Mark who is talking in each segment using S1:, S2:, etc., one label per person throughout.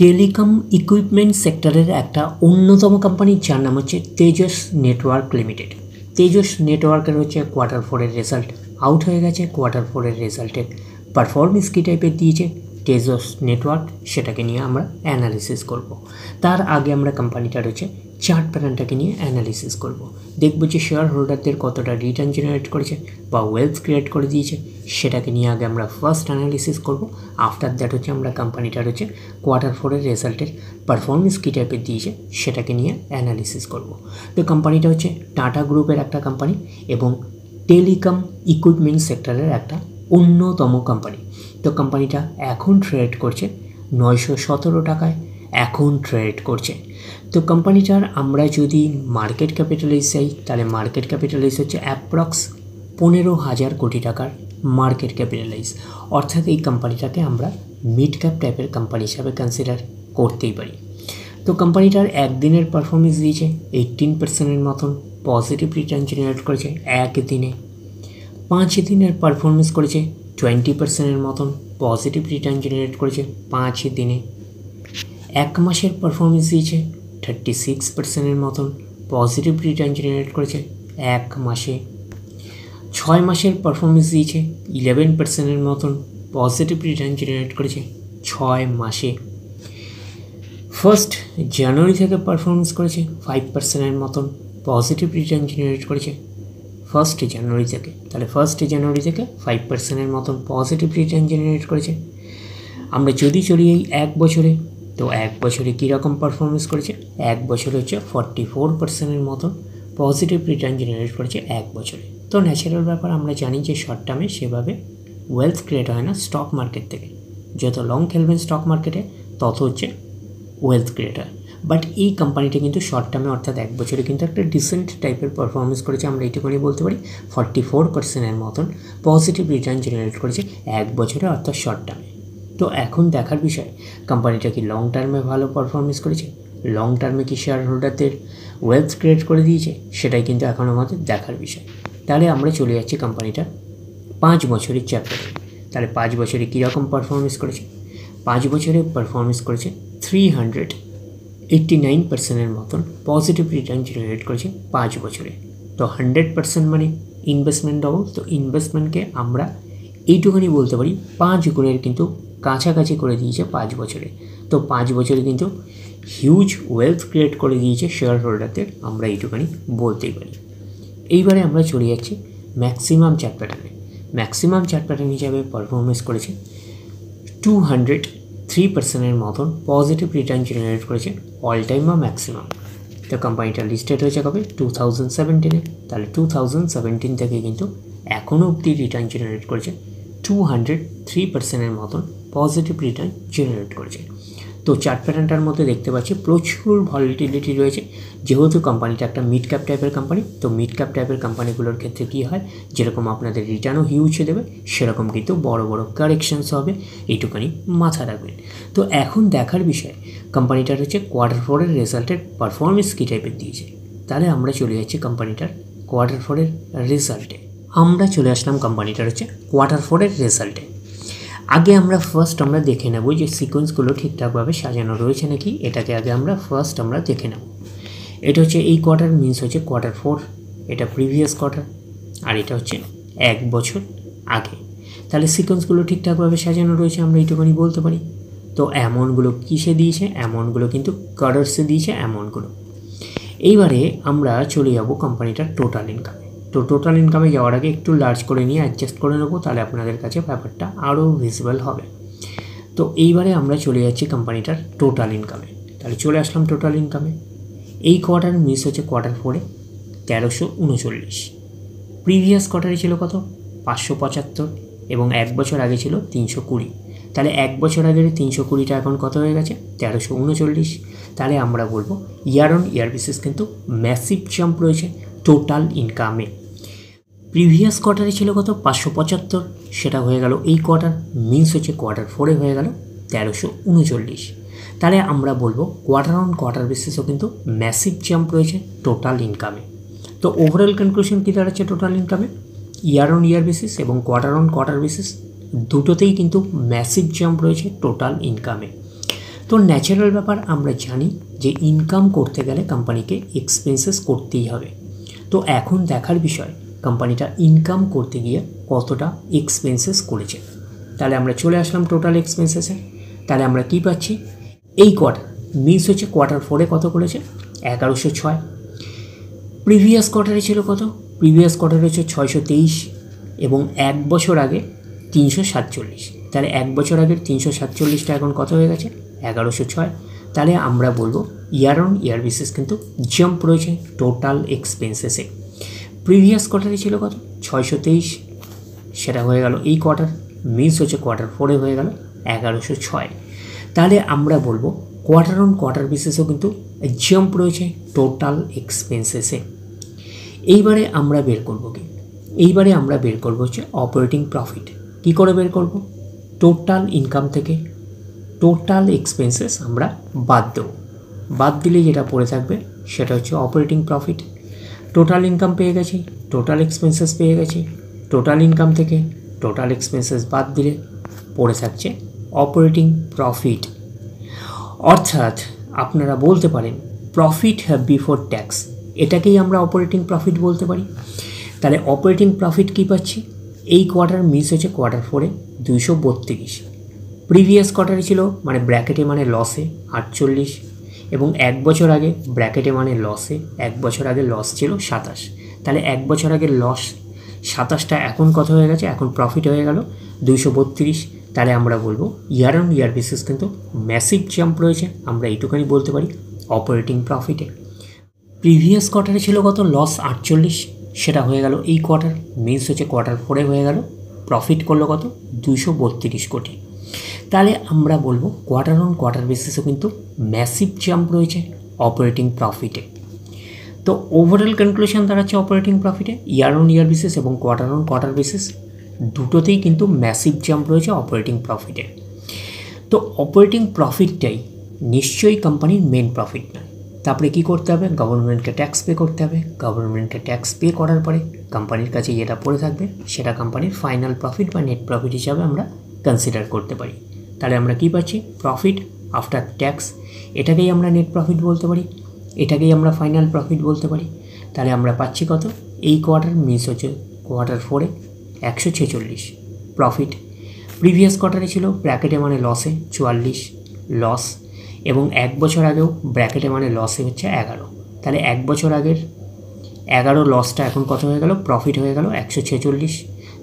S1: Telecom equipment সেক্টরের একটা অন্যতম কোম্পানি যার নাম হচ্ছে তেজস নেটওয়ার্ক লিমিটেড। তেজস নেটওয়ার্কের হচ্ছে Q4 রেজাল্ট আউট হয়ে গেছে। Q4 রেজাল্টের পারফরমেন্স কী টাইপের দিয়েছে তেজস নেটওয়ার্ক, সেটাকে নিয়ে আমরা অ্যানালিসিস করব। তার আগে আমরা কোম্পানিটার হচ্ছে চার্ট প্যাটার্নটাকে নিয়ে অ্যানালিসিস করব। দেখব যে শেয়ার হোল্ডারদের কতটা রিটার্ন জেনারেট করেছে বা ওয়েলথ ক্রিয়েট করে দিয়েছে, সেটাকে নিয়ে আগে আমরা ফার্স্ট অ্যানালিসিস করব। আফটার দ্যাট হচ্ছে আমরা কোম্পানিটার হচ্ছে Q4 রেজাল্টের পারফরমেন্স কী টাইপের দিয়েছে সেটাকে নিয়ে অ্যানালিসিস করব। তো কোম্পানিটা হচ্ছে টাটা গ্রুপের একটা কোম্পানি এবং টেলিকম ইকুইপমেন্ট সেক্টরের একটা অন্যতম কোম্পানি। তো কোম্পানিটা এখন ট্রেড করছে 917 টাকায় এখন ট্রেড করছে। তো কোম্পানিটার আমরা যদি মার্কেট ক্যাপিটালাইজ চাই তাহলে মার্কেট ক্যাপিটালাইজ হচ্ছে অ্যাপ্রক্স 15,000 কোটি টাকার মার্কেট ক্যাপিটালাইজ, অর্থাৎ এই কোম্পানিটাকে আমরা মিড ক্যাপ টাইপের কোম্পানি হিসাবে কনসিডার করতেই পারি। তো কোম্পানিটার একদিনের পারফরমেন্স দিয়েছে 18% মতন পজিটিভ রিটার্ন জেনারেট করেছে একদিনে। 5 দিনের পারফরমেন্স করেছে 20% মতন পজিটিভ রিটার্ন জেনারেট করেছে 5 দিনে। 1 মাসের পারফরমেন্স দিয়েছে 36% মতন পজিটিভ রিটার্ন জেনারেট করেছে 1 মাসে। 6 মাসের পারফরমেন্স দিয়েছে 11% মতন পজিটিভ রিটার্ন জেনারেট করেছে 6 মাসে। 1 জানুয়ারি থেকে পারফরমেন্স করেছে 5% মতন পজিটিভ রিটার্ন জেনারেট করেছে 1 জানুয়ারি থেকে। তাহলে 1 জানুয়ারি থেকে 5% মতন পজিটিভ রিটার্ন জেনারেট করেছে। আমরা যদি চলি এই 1 বছরে, তো 1 বছরে কীরকম পারফরমেন্স করেছে, 1 বছরে হচ্ছে 44% মতন পজিটিভ রিটার্ন জেনারেট করেছে 1 বছরে। তো ন্যাচারাল ব্যাপার, আমরা জানি যে শর্ট টার্মে সেভাবে ওয়েলথ ক্রিয়েট হয় না স্টক মার্কেট থেকে। যত লং খেলবেন স্টক মার্কেটে তত হচ্ছে ওয়েলথ ক্রিয়েট হয়। বাট এই কোম্পানিটা কিন্তু শর্ট টার্মে অর্থাৎ 1 বছরে কিন্তু একটা ডিসেন্ট টাইপের পারফরমেন্স করেছে। আমরা এইটুকুনি বলতে পারি 44% মতন পজিটিভ রিটার্ন জেনারেট করেছে 1 বছরে অর্থাৎ শর্ট টার্মে। তো এখন দেখার বিষয় কোম্পানিটা কি লং টার্মে ভালো পারফরমেন্স করেছে, লং টার্মে কি শেয়ার হোল্ডারদের ওয়েলথ ক্রিয়েট করে দিয়েছে, সেটাই কিন্তু এখন আমাদের দেখার বিষয়। তাহলে আমরা চলে যাচ্ছি কোম্পানিটার 5 বছরের চ্যাপ্টারে। তাহলে 5 বছরে কীরকম পারফরমেন্স করেছে, 5 বছরে পারফরমেন্স করেছে 389% মতন পজিটিভ রিটার্ন জেনারেট করেছে 5 বছরে। তো 100% মানে ইনভেস্টমেন্ট ডবল। তো ইনভেস্টমেন্টকে আমরা এইটুখানি বলতে পারি 5 গুণের কিন্তু কাছাকাছি করে দিয়েছে 5 বছরে। তো 5 বছরে কিন্তু হিউজ ওয়েলথ ক্রিয়েট করে দিয়েছে শেয়ার হোল্ডারদের, আমরা এইটুখানি বলতেই পারি। এইবারে আমরা চলে যাচ্ছি ম্যাক্সিমাম চার্ট প্যাটার্নে। ম্যাক্সিমাম চার্ট প্যাটার্ন হিসাবে পারফরমেন্স করেছে 203% মতন পজিটিভ রিটার্ন জেনারেট করেছে অল টাইম বা ম্যাক্সিমাম। তো কোম্পানিটা লিস্টেড হয়েছে কবে, 2017-এ। তাহলে 2017 থেকে কিন্তু এখনও অবধি রিটার্ন জেনারেট করেছে 203% মতন পজিটিভ রিটার্ন জেনারেট করেছে। তো চার্ট প্যাটার্নটার মধ্যে দেখতে পাচ্ছি প্রচুর ভলিটিলিটি রয়েছে। যেহেতু কোম্পানিটা একটা মিড ক্যাপ টাইপের কোম্পানি, তো মিড ক্যাপ টাইপের কোম্পানিগুলোর ক্ষেত্রে কী হয়, যেরকম আপনাদের রিটার্নও হিউজ দেবে সেরকম কিন্তু বড় বড় কারেকশনস হবে, এইটুখানি মাথা রাখবেন। তো এখন দেখার বিষয় কোম্পানিটার হচ্ছে Q4 রেজাল্টের পারফরমেন্স কী টাইপের দিয়েছে। তাহলে আমরা চলে যাচ্ছি কোম্পানিটার Q4 রেজাল্টে। আমরা চলে আসলাম কোম্পানিটার হচ্ছে Q4 রেজাল্টে। আগে আমরা আমরা দেখে নেব যে সিকোয়েন্সগুলো ঠিকঠাকভাবে সাজানো রয়েছে নাকি, এটাকে আগে আমরা দেখে নেব। এটা হচ্ছে এই কোয়ার্টার মিনস হচ্ছে Q4, এটা প্রিভিয়াস কোয়ার্টার, আর এটা হচ্ছে 1 বছর আগে। তাহলে সিকোয়েন্সগুলো ঠিকঠাকভাবে সাজানো রয়েছে আমরা এইটুকুনি বলতে পারি। তো অ্যামাউন্টগুলো কিসে দিয়েছে, অ্যামাউন্টগুলো কিন্তু কার্ডার্সে দিয়েছে অ্যামাউন্টগুলো। এইবারে আমরা চলে যাব কোম্পানিটার টোটাল ইনকামে। তো টোটাল ইনকামে যাওয়ার আগে একটু লার্জ করে নিয়ে অ্যাডজাস্ট করে নেবো, তাহলে আপনাদের কাছে ব্যাপারটা আরও ভিজিবল হবে। তো এইবারে আমরা চলে যাচ্ছি কোম্পানিটার টোটাল ইনকামে। তাহলে চলে আসলাম টোটাল ইনকামে। এই কোয়ার্টার মিস হচ্ছে Q4-এ 1339। প্রিভিয়াস কোয়ার্টারে ছিল কত, 575, এবং 1 বছর আগে ছিল 320। তাহলে 1 বছর আগের 320টা এখন কত হয়ে গেছে, 1339। তাহলে আমরা বলবো ইয়ার অন ইয়ার বেসিস কিন্তু ম্যাসিভ জাম্প রয়েছে টোটাল ইনকামে। প্রিভিয়াস কোয়ার্টারে ছিল কত, 575, সেটা হয়ে গেল এই কোয়ার্টার মিনস হচ্ছে Q4-এ হয়ে গেল 1339। তাহলে আমরা বলবো কোয়ার্টার অন কোয়ার্টার বেসিসও কিন্তু ম্যাসিভ জাম্প রয়েছে টোটাল ইনকামে। তো ওভারঅল কনক্লুশন কী দাঁড়াচ্ছে টোটাল ইনকামে, ইয়ার অন ইয়ার বেসিস এবং কোয়ার্টার অন কোয়ার্টার বেসিস দুটোতেই কিন্তু ম্যাসিভ জাম্প রয়েছে টোটাল ইনকামে। তো ন্যাচারাল ব্যাপার আমরা জানি যে ইনকাম করতে গেলে কোম্পানিকে এক্সপেন্সেস করতেই হবে। তো এখন দেখার বিষয় কোম্পানিটা ইনকাম করতে গিয়ে কতটা এক্সপেন্সেস করেছে। তাহলে আমরা চলে আসলাম টোটাল এক্সপেন্সেসে। তাহলে আমরা কি পাচ্ছি, এই কোয়ার্টার মিনস হচ্ছে কোয়ার্টার 4-এ কত করেছে, 1106। প্রিভিয়াস কোয়ার্টারে ছিল কত, প্রিভিয়াস কোয়ার্টারে হচ্ছে 623 এবং এক বছর আগে 347। তাহলে এক বছর আগের 347টা এখন কত হয়ে গেছে, 1106। তাহলে আমরা বলবো ইয়ার অন ইয়ার বেসিস কিন্তু জাম্প রয়েছে টোটাল এক্সপেন্সেসে। প্রিভিয়াস কোয়ার্টারে ছিল কত, 623, সেটা হয়ে গেল এই কোয়ার্টার, মিনস হচ্ছে কোয়ার্টার 4-এ হয়ে গেল 1106। তাহলে আমরা বলবো কোয়ার্টার অন কোয়ার্টার বেসিসও কিন্তু জাম্প রয়েছে টোটাল এক্সপেন্সেসে। এইবারে আমরা বের করব কি, এইবারে আমরা বের করব হচ্ছে অপারেটিং প্রফিট। কি করে বের করব, টোটাল ইনকাম থেকে টোটাল এক্সপেন্সেস আমরা বাদ দেব, বাদ দিলে যেটা পড়ে থাকবে সেটা হচ্ছে অপারেটিং প্রফিট। টোটাল ইনকাম পেয়ে গেছি, টোটাল এক্সপেন্সেস পেয়ে গেছি, টোটাল ইনকাম থেকে টোটাল এক্সপেন্সেস বাদ দিলে পড়ে থাকছে অপারেটিং প্রফিট। অর্থাৎ আপনারা বলতে পারেন প্রফিট বিফোর ট্যাক্স, এটাকেই আমরা অপারেটিং প্রফিট বলতে পারি। তাহলে অপারেটিং প্রফিট কী পাচ্ছি, এই কোয়ার্টার মিস হচ্ছে কোয়ার্টার 4-এ 232, প্রিভিয়াস কোয়ার্টারে ছিল মানে ব্র্যাকেটে মানে লসে 48, এবং এক বছর আগে ব্র্যাকেটে মানে লসে, এক বছর আগে লস ছিল 27। তাহলে এক বছর আগের লস 27টা এখন কত হয়ে গেছে, এখন প্রফিট হয়ে গেল 232। তাহলে আমরা বলবো ইয়ার অন ইয়ার বেসিস কিন্তু ম্যাসিভ জাম্প রয়েছে, আমরা এইটুখানি বলতে পারি অপারেটিং প্রফিটে। প্রিভিয়াস কোয়ার্টারে ছিল কত, লস 48, সেটা হয়ে গেল এই কোয়ার্টার, মিনস হচ্ছে কোয়ার্টার 4-এ হয়ে গেল, প্রফিট করলো কত, 232 কোটি। তাহলে আমরা বলবো কোয়ার্টার অন কোয়ার্টার বেসিসও কিন্তু ম্যাসিভ জাম্প রয়েছে অপারেটিং প্রফিটে। তো ওভারঅল কনক্লুশন দাঁড়াচ্ছে অপারেটিং প্রফিটে ইয়ার অন ইয়ার বেসিস এবং কোয়ার্টার অন কোয়ার্টার বেসিস দুটোতেই কিন্তু ম্যাসিভ জাম্প রয়েছে অপারেটিং প্রফিটে। তো অপারেটিং প্রফিটটাই নিশ্চয়ই কোম্পানির মেন প্রফিট নয়। তারপরে কী করতে হবে, গভর্নমেন্টকে ট্যাক্স পে করতে হবে, গভর্নমেন্টকে ট্যাক্স পে করার পরে কোম্পানির কাছে যেটা পড়ে থাকবে সেটা কোম্পানির ফাইনাল প্রফিট বা নেট প্রফিট হিসাবে আমরা কনসিডার করতে পারি। তাহলে আমরা কী পাচ্ছি, প্রফিট আফটার ট্যাক্স, এটাকেই আমরা নেট প্রফিট বলতে পারি, এটাকেই আমরা ফাইনাল প্রফিট বলতে পারি। তাহলে আমরা পাচ্ছি কত, এই কোয়ার্টার মিস হচ্ছে কোয়ার্টার 4-এ 146 প্রফিট, প্রিভিয়াস কোয়ার্টারে ছিল ব্র্যাকেটে মানে লসে 44 লস, এবং এক বছর আগেও ব্র্যাকেটে মানে লসে হচ্ছে 11। তাহলে এক বছর আগের 11 লসটা এখন কত হয়ে গেল, প্রফিট হয়ে গেল 146।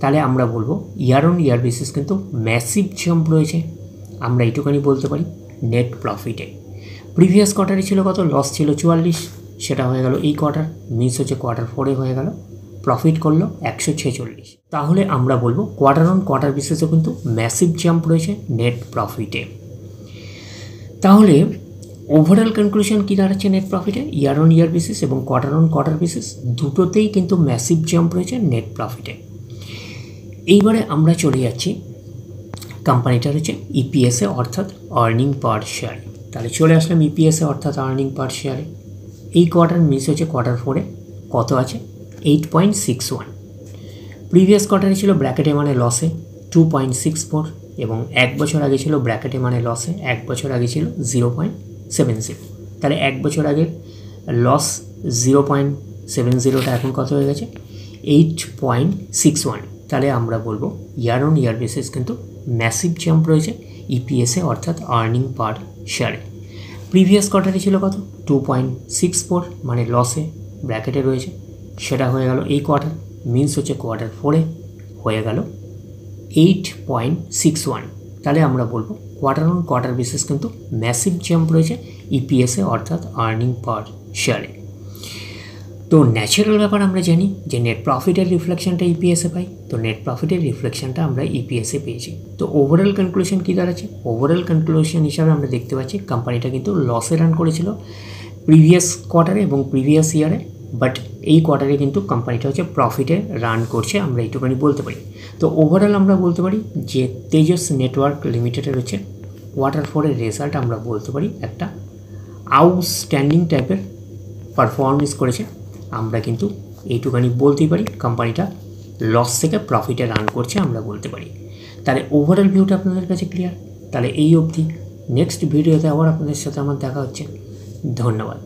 S1: তাহলে আমরা বলবো ইয়ার অন ইয়ার বেসিস কিন্তু ম্যাসিভ জাম্প রয়েছে, আমরা এইটুখানি বলতে পারি নেট প্রফিটে। প্রিভিয়াস কোয়ার্টারে ছিল কত, লস ছিল 44, সেটা হয়ে গেল এই কোয়ার্টার, মিস হচ্ছে কোয়ার্টার 4-এ হয়ে গেল, প্রফিট করলো 146। তাহলে আমরা বলবো কোয়ার্টার অন কোয়ার্টার বেসিসও কিন্তু ম্যাসিভ জাম্প রয়েছে নেট প্রফিটে। তাহলে ওভারঅল কনক্লুশন কী দাঁড়াচ্ছে নেট প্রফিটে, ইয়ার অন ইয়ার বেসিস এবং কোয়ার্টার অন কোয়ার্টার বেসিস দুটোতেই কিন্তু ম্যাসিভ জাম্প রয়েছে নেট প্রফিটে। এইবারে আমরা চলে যাচ্ছি কোম্পানিটার হচ্ছে ইপিএসে অর্থাৎ আর্নিং পার শেয়ার। তাহলে চলে আসলাম ইপিএসে অর্থাৎ আর্নিং পার শেয়ারে। এই কোয়ার্টার মিস হচ্ছে কোয়ার্টার 4-এ কত আছে, 8.61, প্রিভিয়াস কোয়ার্টারে ছিল ব্র্যাকেটে মানে লসে 2.64, এবং এক বছর আগে ছিল ব্র্যাকেটে মানে লসে, এক বছর আগে ছিল 0.70। তাহলে এক বছর আগের লস 0.70টা এখন কত হয়ে গেছে, 8.61। তাহলে আমরা বলবো ইয়ার অন ইয়ার বেসিস কিন্তু ম্যাসিভ জাম্প রয়েছে ইপিএসে অর্থাৎ আর্নিং পার শেয়ারে। প্রিভিয়াস কোয়ার্টারে ছিল কত, 2.64 মানে লসে ব্র্যাকেটে রয়েছে, সেটা হয়ে গেল এই কোয়ার্টার, মিনস হচ্ছে কোয়ার্টার 4-এ হয়ে গেল 8.61। তাহলে আমরা বলবো কোয়ার্টার অন কোয়ার্টার বেসিস কিন্তু ম্যাসিভ জাম্প রয়েছে ইপিএসে অর্থাৎ আর্নিং পার শেয়ারে। তো ন্যাচারাল ব্যাপার আমরা জানি যে নেট প্রফিটের রিফ্লেকশনটা ইপিএসে পাই, তো নেট প্রফিটের রিফ্লেকশনটা আমরা ইপিএসে পেয়েছি। তো ওভারঅল কনক্লুশন কী দাঁড়াচ্ছে, ওভারঅল কনক্লুশন হিসাবে আমরা দেখতে পাচ্ছি কোম্পানিটা কিন্তু লসে রান করেছিল প্রিভিয়াস কোয়ার্টারে এবং প্রিভিয়াস ইয়ারে, বাট এই কোয়ার্টারে কিন্তু কোম্পানিটা হচ্ছে প্রফিটে রান করছে, আমরা এইটুখানি বলতে পারি। তো ওভারঅল আমরা বলতে পারি যে তেজস নেটওয়ার্ক লিমিটেডের হচ্ছে কোয়ার্টার 4-এর রেজাল্ট আমরা বলতে পারি একটা আউটস্ট্যান্ডিং টাইপের পারফরমেন্স করেছে, আমরা কিন্তু এইটুখানি বলতেই পারি কোম্পানিটা লস থেকে প্রফিটে রান করছে আমরা বলতে পারি। তাহলে ওভারঅল ভিউটা আপনাদের কাছে ক্লিয়ার। তাহলে এই অবধি নেক্সট ভিডিওতে আবার আপনাদের সাথে আমার দেখা হচ্ছে। ধন্যবাদ।